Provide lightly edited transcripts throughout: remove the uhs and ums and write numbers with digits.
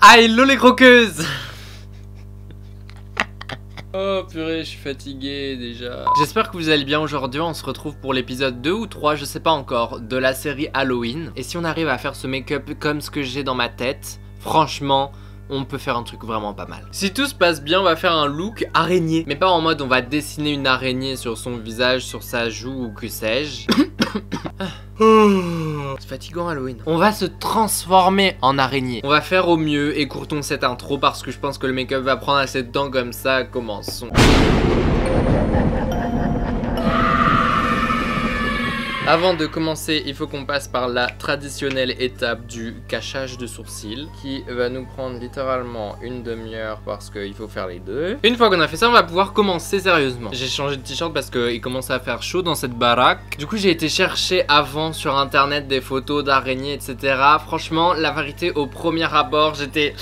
Ah, hello les croqueuses. Oh purée, je suis fatigué déjà. J'espère que vous allez bien aujourd'hui. On se retrouve pour l'épisode 2 ou 3, je sais pas encore, de la série Halloween. Et si on arrive à faire ce make-up comme ce que j'ai dans ma tête, franchement, on peut faire un truc vraiment pas mal. Si tout se passe bien, on va faire un look araignée. Mais pas en mode on va dessiner une araignée sur son visage, sur sa joue ou que sais-je. C'est fatigant Halloween. On va se transformer en araignée. On va faire au mieux, écourtons cette intro parce que je pense que le make-up va prendre assez de temps comme ça. Commençons. Avant de commencer, il faut qu'on passe par la traditionnelle étape du cachage de sourcils qui va nous prendre littéralement une demi-heure parce qu'il faut faire les deux. Une fois qu'on a fait ça, on va pouvoir commencer sérieusement. J'ai changé de t-shirt parce qu'il commençait à faire chaud dans cette baraque. Du coup, j'ai été chercher avant sur internet des photos d'araignées, etc. Franchement, la vérité, au premier abord, j'étais...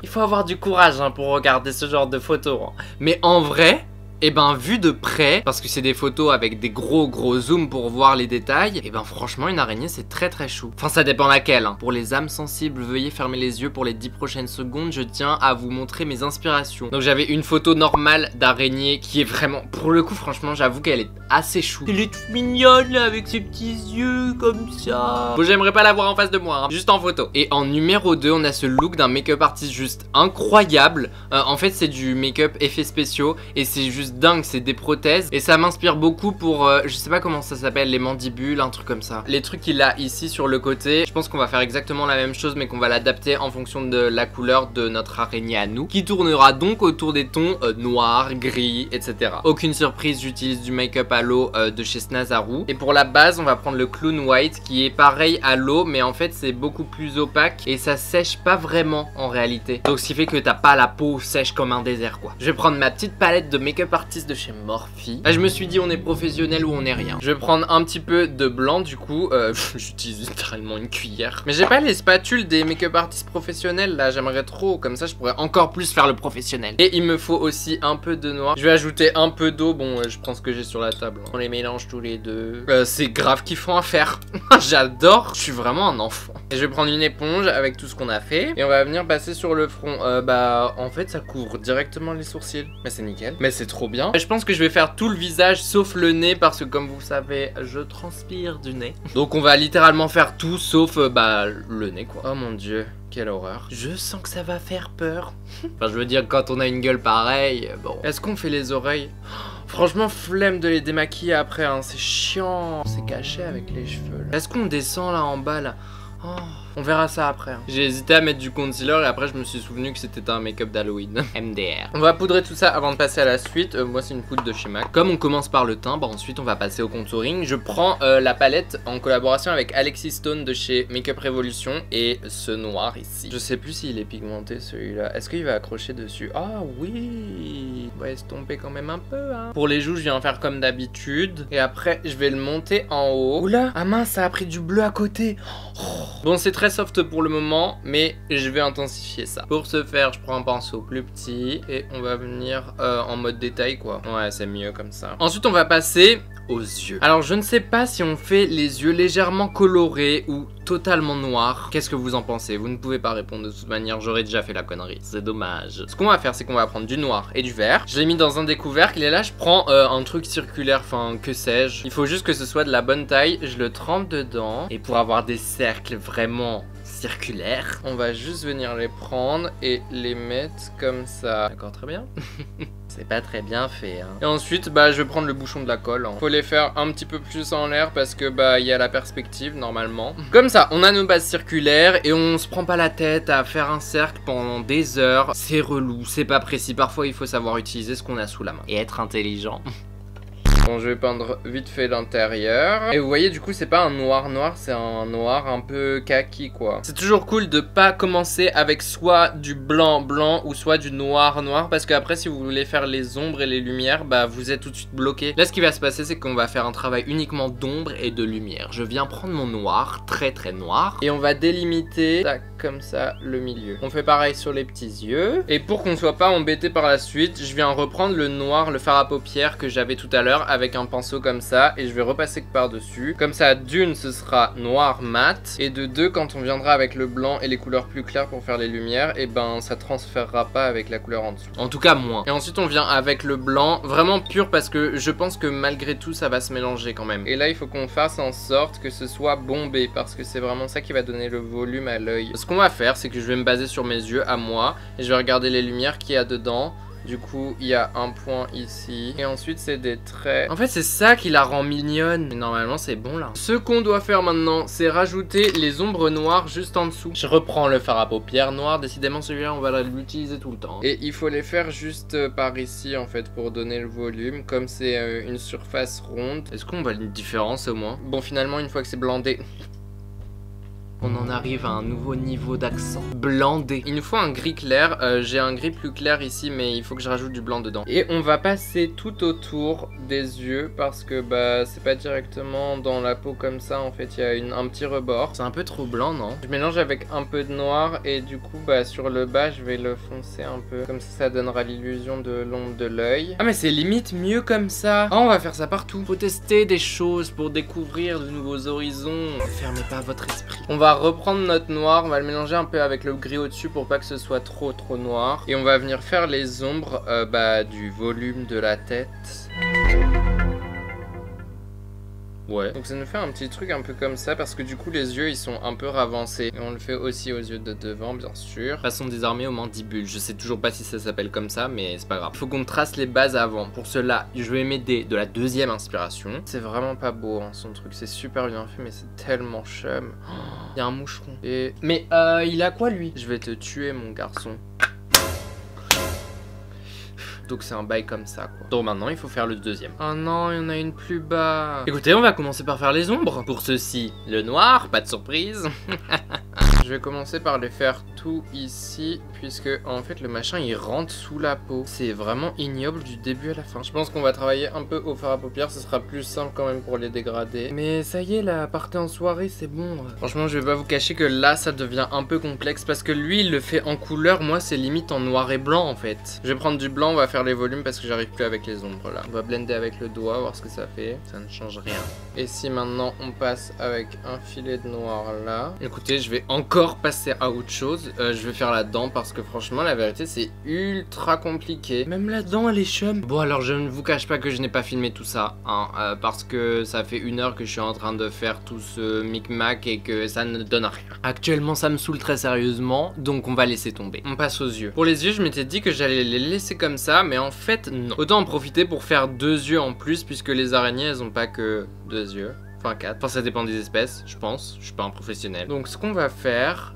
Il faut avoir du courage hein, pour regarder ce genre de photos. Hein. Mais en vrai... Et ben vu de près, parce que c'est des photos avec des gros zooms pour voir les détails, et ben franchement une araignée c'est très chou. Enfin ça dépend laquelle hein. Pour les âmes sensibles, veuillez fermer les yeux pour les 10 prochaines secondes, je tiens à vous montrer mes inspirations. Donc j'avais une photo normale d'araignée qui est vraiment, pour le coup franchement j'avoue qu'elle est assez chou. Elle est toute mignonne là avec ses petits yeux comme ça. Bon j'aimerais pas la voir en face de moi, hein, juste en photo. Et en numéro 2 on a ce look d'un make-up artiste juste incroyable. En fait c'est du make-up effets spéciaux et c'est juste dingue, c'est des prothèses et ça m'inspire beaucoup pour je sais pas comment ça s'appelle, les mandibules, un truc comme ça. Les trucs qu'il a ici sur le côté, je pense qu'on va faire exactement la même chose mais qu'on va l'adapter en fonction de la couleur de notre araignée à nous, qui tournera donc autour des tons noir, gris, etc. Aucune surprise, j'utilise du make-up à l'eau de chez Snazaru et pour la base on va prendre le Clown White qui est pareil à l'eau mais en fait c'est beaucoup plus opaque et ça sèche pas vraiment en réalité, donc ce qui fait que t'as pas la peau sèche comme un désert quoi. Je vais prendre ma petite palette de make-up artiste de chez Morphe. Là je me suis dit on est professionnel ou on est rien. Je vais prendre un petit peu de blanc du coup, j'utilise littéralement une cuillère. Mais j'ai pas les spatules des make-up artistes professionnels là, j'aimerais trop, comme ça je pourrais encore plus faire le professionnel. Et il me faut aussi un peu de noir. Je vais ajouter un peu d'eau, bon je prends ce que j'ai sur la table. On les mélange tous les deux. C'est grave kiffant à faire. J'adore, je suis vraiment un enfant. Et je vais prendre une éponge avec tout ce qu'on a fait et on va venir passer sur le front. Bah en fait ça couvre directement les sourcils. Mais c'est nickel. Mais c'est trop bien. Je pense que je vais faire tout le visage sauf le nez parce que comme vous savez je transpire du nez. Donc on va littéralement faire tout sauf bah le nez quoi. Oh mon dieu, quelle horreur. Je sens que ça va faire peur. Enfin je veux dire quand on a une gueule pareille, bon. Est-ce qu'on fait les oreilles? Franchement flemme de les démaquiller après hein. C'est chiant. C'est caché avec les cheveux. Est-ce qu'on descend là en bas là? Oh, on verra ça après. Hein. J'ai hésité à mettre du concealer et après je me suis souvenu que c'était un make-up d'Halloween. MDR. On va poudrer tout ça avant de passer à la suite. Moi c'est une poudre de chez MAC. Comme on commence par le teint, bah ensuite on va passer au contouring. Je prends la palette en collaboration avec Alexis Stone de chez Makeup Revolution et ce noir ici. Je sais plus s'il est pigmenté celui-là. Est-ce qu'il va accrocher dessus? Ah oui. On va estomper quand même un peu hein. Pour les joues je viens faire comme d'habitude. Et après je vais le monter en haut. Oula, ah mince ça a pris du bleu à côté. Oh. Bon c'est très soft pour le moment mais je vais intensifier ça. Pour ce faire je prends un pinceau plus petit et on va venir en mode détail quoi. Ouais c'est mieux comme ça. Ensuite on va passer aux yeux. Alors je ne sais pas si on fait les yeux légèrement colorés ou totalement noirs. Qu'est-ce que vous en pensez? Vous ne pouvez pas répondre de toute manière, j'aurais déjà fait la connerie. C'est dommage. Ce qu'on va faire c'est qu'on va prendre du noir et du vert. Je l'ai mis dans un des couvercles et là je prends un truc circulaire, enfin que sais-je. Il faut juste que ce soit de la bonne taille. Je le trempe dedans et pour avoir des cercles vraiment circulaires, on va juste venir les prendre et les mettre comme ça. D'accord, très bien. C'est pas très bien fait hein. Et ensuite bah je vais prendre le bouchon de la colle hein. Faut les faire un petit peu plus en l'air parce que bah il y a la perspective normalement. Comme ça on a nos bases circulaires et on se prend pas la tête à faire un cercle pendant des heures. C'est relou, c'est pas précis. Parfois il faut savoir utiliser ce qu'on a sous la main et être intelligent. Bon je vais peindre vite fait l'intérieur. Et vous voyez du coup c'est pas un noir noir, c'est un noir un peu kaki quoi. C'est toujours cool de pas commencer avec soit du blanc blanc ou soit du noir noir. Parce qu'après si vous voulez faire les ombres et les lumières, bah vous êtes tout de suite bloqué. Là ce qui va se passer c'est qu'on va faire un travail uniquement d'ombre et de lumière. Je viens prendre mon noir, très noir. Et on va délimiter tac, comme ça le milieu. On fait pareil sur les petits yeux. Et pour qu'on soit pas embêté par la suite, je viens reprendre le noir, le fard à paupières que j'avais tout à l'heure avec un pinceau comme ça et je vais repasser par-dessus. Comme ça, d'une, ce sera noir mat. Et de deux, quand on viendra avec le blanc et les couleurs plus claires pour faire les lumières, et ben ça transférera pas avec la couleur en dessous. En tout cas, moins. Et ensuite, on vient avec le blanc, vraiment pur parce que je pense que malgré tout, ça va se mélanger quand même. Et là, il faut qu'on fasse en sorte que ce soit bombé parce que c'est vraiment ça qui va donner le volume à l'œil. Ce qu'on va faire, c'est que je vais me baser sur mes yeux à moi et je vais regarder les lumières qu'il y a dedans. Du coup, il y a un point ici. Et ensuite, c'est des traits. En fait, c'est ça qui la rend mignonne. Mais normalement, c'est bon là. Ce qu'on doit faire maintenant, c'est rajouter les ombres noires juste en dessous. Je reprends le fard à paupières noir. Décidément, celui-là, on va l'utiliser tout le temps. Et il faut les faire juste par ici, en fait, pour donner le volume. Comme c'est une surface ronde. Est-ce qu'on voit une différence au moins? Bon, finalement, une fois que c'est blandé... On en arrive à un nouveau niveau d'accent. Blandé. Il nous faut un gris clair. J'ai un gris plus clair ici, mais il faut que je rajoute du blanc dedans. Et on va passer tout autour des yeux parce que bah c'est pas directement dans la peau comme ça. En fait, il y a un petit rebord. C'est un peu trop blanc, non? Je mélange avec un peu de noir et du coup, bah sur le bas, je vais le foncer un peu. Comme ça donnera l'illusion de l'ombre de l'œil. Ah mais c'est limite mieux comme ça. Ah, on va faire ça partout. Faut tester des choses pour découvrir de nouveaux horizons. Ne fermez pas votre esprit. On va reprendre notre noir, on va le mélanger un peu avec le gris au-dessus pour pas que ce soit trop noir. Et on va venir faire les ombres du volume de la tête. Ouais. Donc ça nous fait un petit truc un peu comme ça parce que du coup les yeux ils sont un peu ravancés. Et on le fait aussi aux yeux de devant bien sûr. Passons désormais aux mandibules. Je sais toujours pas si ça s'appelle comme ça mais c'est pas grave. Il faut qu'on trace les bases avant. Pour cela je vais m'aider de la deuxième inspiration. C'est vraiment pas beau hein, son truc. C'est super bien fait mais c'est tellement chum. Il y a un moucheron. Et... Mais il a quoi lui? Je vais te tuer mon garçon. Donc c'est un bail comme ça quoi. Donc maintenant il faut faire le deuxième. Oh non, il y en a une plus bas. Écoutez, on va commencer par faire les ombres. Pour ceci, le noir, pas de surprise. Je vais commencer par les faire tout ici, puisque en fait le machin il rentre sous la peau. C'est vraiment ignoble du début à la fin. Je pense qu'on va travailler un peu au fard à paupières, ce sera plus simple quand même pour les dégrader. Mais ça y est là, partez en soirée, c'est bon. Franchement je vais pas vous cacher que là ça devient un peu complexe, parce que lui il le fait en couleur, moi c'est limite en noir et blanc en fait. Je vais prendre du blanc, on va faire les volumes parce que j'arrive plus avec les ombres là. On va blender avec le doigt, voir ce que ça fait. Ça ne change rien. Et si maintenant on passe avec un filet de noir là. Écoutez, je vais encore passer à autre chose. Je vais faire la dent parce que franchement la vérité c'est ultra compliqué. Même la dent elle est chum. Bon alors je ne vous cache pas que je n'ai pas filmé tout ça hein, parce que ça fait 1 heure que je suis en train de faire tout ce micmac et que ça ne donne rien. Actuellement ça me saoule très sérieusement, donc on va laisser tomber. On passe aux yeux. Pour les yeux je m'étais dit que j'allais les laisser comme ça, mais en fait non. Autant en profiter pour faire 2 yeux en plus, puisque les araignées elles ont pas que 2 yeux. Enfin 4, enfin ça dépend des espèces, je pense, je suis pas un professionnel. Donc ce qu'on va faire,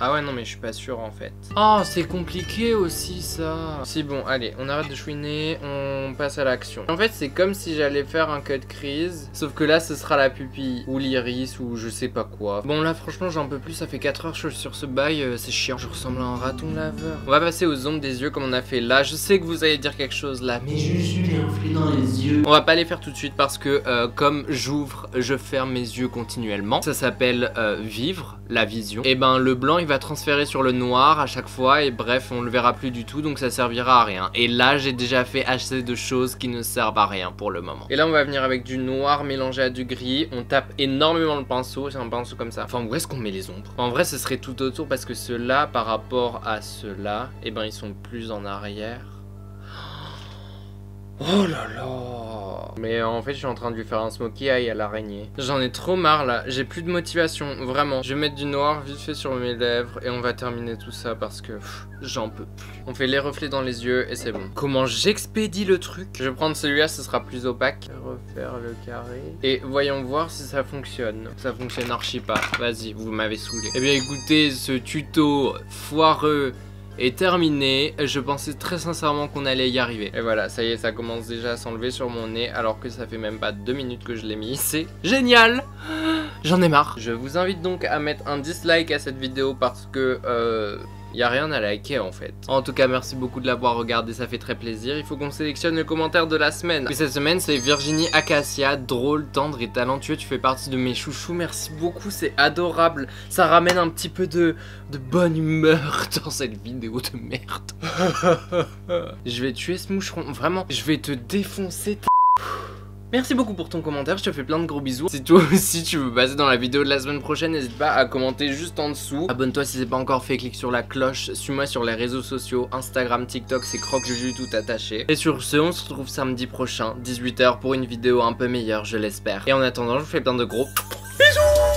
ah ouais non mais je suis pas sûr en fait. Oh c'est compliqué aussi ça. Si bon allez on arrête de chouiner, on passe à l'action. En fait c'est comme si j'allais faire un cut crease, sauf que là ce sera la pupille ou l'iris ou je sais pas quoi. Bon là franchement j'en peux plus, ça fait 4 heures que je suis sur ce bail, c'est chiant. Je ressemble à un raton laveur. On va passer aux ombres des yeux comme on a fait là. Je sais que vous allez dire quelque chose là, mais juste les reflets dans les yeux. On va pas les faire tout de suite parce que comme j'ouvre, je ferme mes yeux continuellement. Ça s'appelle vivre, la vision. Et ben le blanc il va transférer sur le noir à chaque fois et bref on le verra plus du tout, donc ça servira à rien. Et là j'ai déjà fait assez de choses qui ne servent à rien pour le moment. Et là on va venir avec du noir mélangé à du gris. On tape énormément le pinceau, c'est un pinceau comme ça. Enfin où est-ce qu'on met les ombres? En vrai ce serait tout autour parce que ceux-là par rapport à ceux-là, et ben ils sont plus en arrière. Oh là là. Mais en fait je suis en train de lui faire un smokey eye à l'araignée. J'en ai trop marre là, j'ai plus de motivation, vraiment. Je vais mettre du noir vite fait sur mes lèvres et on va terminer tout ça parce que j'en peux plus. On fait les reflets dans les yeux et c'est bon. Comment j'expédie le truc? Je vais prendre celui-là, ce sera plus opaque. Refaire le carré. Et voyons voir si ça fonctionne. Ça fonctionne archi pas. Vas-y, vous m'avez saoulé. Eh bien écoutez, ce tuto foireux est terminé. Je pensais très sincèrement qu'on allait y arriver. Et voilà, ça y est, ça commence déjà à s'enlever sur mon nez alors que ça fait même pas 2 minutes que je l'ai mis. C'est génial. J'en ai marre. Je vous invite donc à mettre un dislike à cette vidéo parce que y a rien à liker en fait. En tout cas merci beaucoup de l'avoir regardé, ça fait très plaisir. Il faut qu'on sélectionne le commentaire de la semaine. Et cette semaine c'est Virginie Acacia, drôle, tendre et talentueux. Tu fais partie de mes chouchous, merci beaucoup, c'est adorable. Ça ramène un petit peu de bonne humeur dans cette vidéo de merde. Je vais tuer ce moucheron, vraiment. Je vais te défoncer. Merci beaucoup pour ton commentaire, je te fais plein de gros bisous. Si toi aussi tu veux passer dans la vidéo de la semaine prochaine, n'hésite pas à commenter juste en dessous. Abonne-toi si c'est pas encore fait, clique sur la cloche. Suis-moi sur les réseaux sociaux, Instagram, TikTok, c'est CroqueJuju tout attaché. Et sur ce, on se retrouve samedi prochain, 18 h pour une vidéo un peu meilleure, je l'espère. Et en attendant, je vous fais plein de gros bisous.